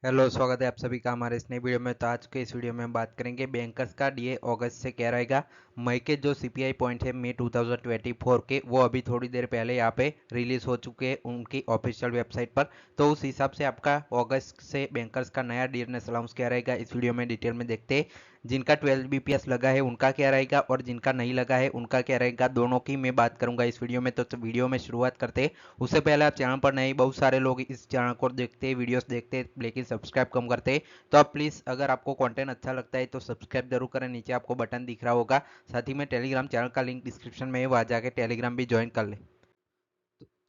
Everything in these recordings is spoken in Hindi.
हेलो, स्वागत है आप सभी का हमारे इस नई वीडियो में। तो आज के इस वीडियो में हम बात करेंगे बैंकर्स का डीए अगस्त से क्या रहेगा। मई के जो सीपीआई पॉइंट है मई 2024 के, वो अभी थोड़ी देर पहले यहाँ पे रिलीज हो चुके हैं उनकी ऑफिशियल वेबसाइट पर। तो उस हिसाब से आपका अगस्त से बैंकर्स का नया डियरनेस अलाउंस क्या रहेगा, इस वीडियो में डिटेल में देखते हैं। जिनका 12 बीपीएस लगा है उनका क्या रहेगा और जिनका नहीं लगा है उनका क्या रहेगा, दोनों की मैं बात करूंगा इस वीडियो में। तो वीडियो में शुरुआत करते हैं। उससे पहले आप चैनल पर नहीं, बहुत सारे लोग इस चैनल को देखते हैं, वीडियोस देखते हैं, लेकिन सब्सक्राइब कम करते हैं। तो आप प्लीज़, अगर आपको कंटेंट अच्छा लगता है तो सब्सक्राइब जरूर करें। नीचे आपको बटन दिख रहा होगा। साथ ही में टेलीग्राम चैनल का लिंक डिस्क्रिप्शन में है, वहाँ जाके टेलीग्राम भी ज्वाइन कर ले।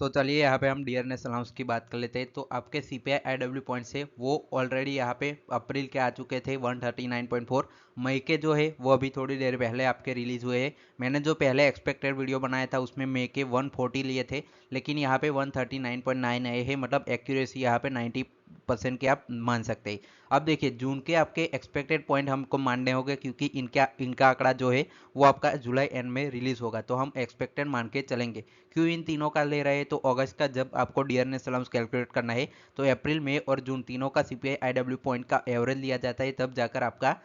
तो चलिए यहाँ पे हम डियरनेस अलाउंस की बात कर लेते हैं। तो आपके सीपीआई आईडब्ल्यू पॉइंट्स है वो ऑलरेडी यहाँ पे अप्रैल के आ चुके थे 139.4। मई के जो है वो अभी थोड़ी देर पहले आपके रिलीज हुए हैं। मैंने जो पहले एक्सपेक्टेड वीडियो बनाया था उसमें मई के 140 लिए थे, लेकिन यहाँ पे 139.9 आए हैं। मतलब एक्यूरेसी यहाँ पे 90% के आप मान सकते हैं। अब देखिए, जून के आपके एक्सपेक्टेड पॉइंट हमको मानने होंगे, क्योंकि इनका इनका आंकड़ा जो है वो आपका जुलाई एंड में रिलीज होगा, तो हम एक्सपेक्टेड मान के चलेंगे। क्यों इन तीनों का ले रहे हैं, तो अगस्त का जब आपको डियरनेस अलाउंस कैलकुलेट करना है तो अप्रैल मई और जून तीनों का सीपीआई आईडब्ल्यू पॉइंट का एवरेज लिया जाता है, तब जाकर आपका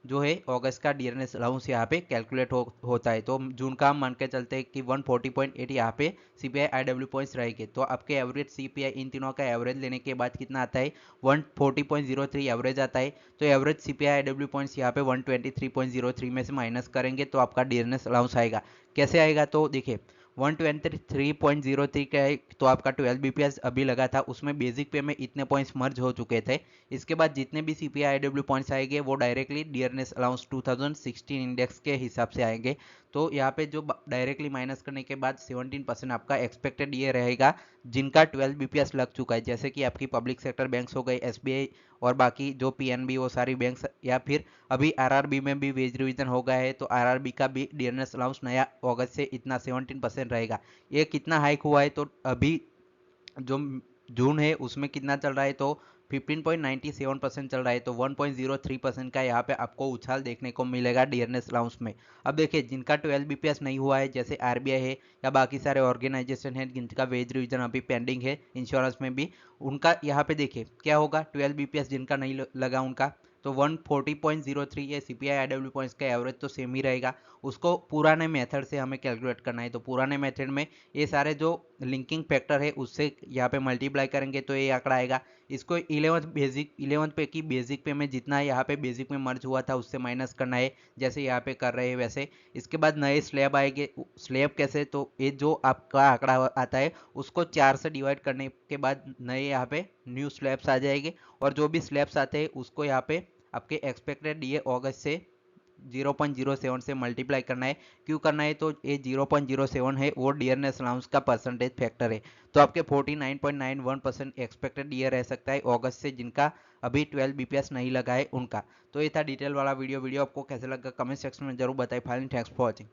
जो है अगस्त का डियरनेस अलाउंस यहाँ पे कैलकुलेट होता है। तो जून का हम मान के चलते हैं कि 140.8 यहाँ पे सीपीआई आईडब्ल्यू पॉइंट्स रहेंगे। तो आपके एवरेज सीपीआई इन तीनों का एवरेज लेने के बाद कितना आता है, 140.03 एवरेज आता है। तो एवरेज सीपीआई आईडब्ल्यू पॉइंट्स यहाँ पे 123.03 में से माइनस करेंगे तो आपका डियरनेस अलाउंस आएगा। कैसे आएगा, तो देखिए 123.03 का है, तो आपका 12 बीपीएस अभी लगा था, उसमें बेसिक पे में इतने पॉइंट्स मर्ज हो चुके थे। इसके बाद जितने भी सीपीआई आईडब्ल्यू पॉइंट्स आएंगे वो डायरेक्टली डियरनेस अलाउंस 2016 इंडेक्स के हिसाब से आएंगे। तो यहाँ पे जो डायरेक्टली माइनस करने के बाद 17% आपका एक्सपेक्टेड ये रहेगा जिनका 12 बीपीएस लग चुका है, जैसे कि आपकी पब्लिक सेक्टर बैंक्स हो गई, एसबीआई और बाकी जो पीएनबी, वो सारी बैंक्स। या फिर अभी आरआरबी में भी वेज रिवीजन हो गया है, तो आरआरबी का भी डियरनेस अलाउंस नया अगस्त से इतना 17% रहेगा। ये कितना हाइक हुआ है, तो अभी जो जून है उसमें कितना चल रहा है, तो 15.97% चल रहा है। तो 1.03% का यहाँ पे आपको उछाल देखने को मिलेगा डियरनेस अलाउंस में। अब देखिए, जिनका 12 बीपीएस नहीं हुआ है, जैसे आरबीआई है या बाकी सारे ऑर्गेनाइजेशन है जिनका वेज रिवीजन अभी पेंडिंग है, इंश्योरेंस में भी, उनका यहाँ पे देखिए क्या होगा। 12 बीपीएस जिनका नहीं लगा उनका तो 140.03, ये सीपीआई आईडब्ल्यू पॉइंट्स का एवरेज तो सेम ही रहेगा। उसको पुराने मेथड से हमें कैलकुलेट करना है। तो पुराने मेथड में ये सारे जो लिंकिंग फैक्टर है उससे यहाँ पे मल्टीप्लाई करेंगे तो ये आंकड़ा आएगा। इसको 11 पे की बेसिक पे में जितना यहाँ पे बेसिक में मर्ज हुआ था उससे माइनस करना है, जैसे यहाँ पे कर रहे हैं वैसे। इसके बाद नए स्लैब आएंगे। स्लैब कैसे, तो ये जो आपका आंकड़ा आता है उसको 4 से डिवाइड करने के बाद नए यहाँ पे न्यू स्लैब्स आ जाएंगे। और जो भी स्लैब्स आते हैं उसको यहाँ पे आपके एक्सपेक्टेड ये अगस्त से 0.07 से मल्टीप्लाई करना है। क्यों करना है, तो ये 0.07 है वो डियरनेस अलाउंस का परसेंटेज फैक्टर है। तो आपके 49.91% एक्सपेक्टेड ईयर रह सकता है अगस्त से, जिनका अभी 12 बीपीएस नहीं लगा है उनका। तो ये था डिटेल वाला वीडियो। आपको कैसे लगा कमेंट सेक्शन में जरूर बताएं। Finally thanks for watching.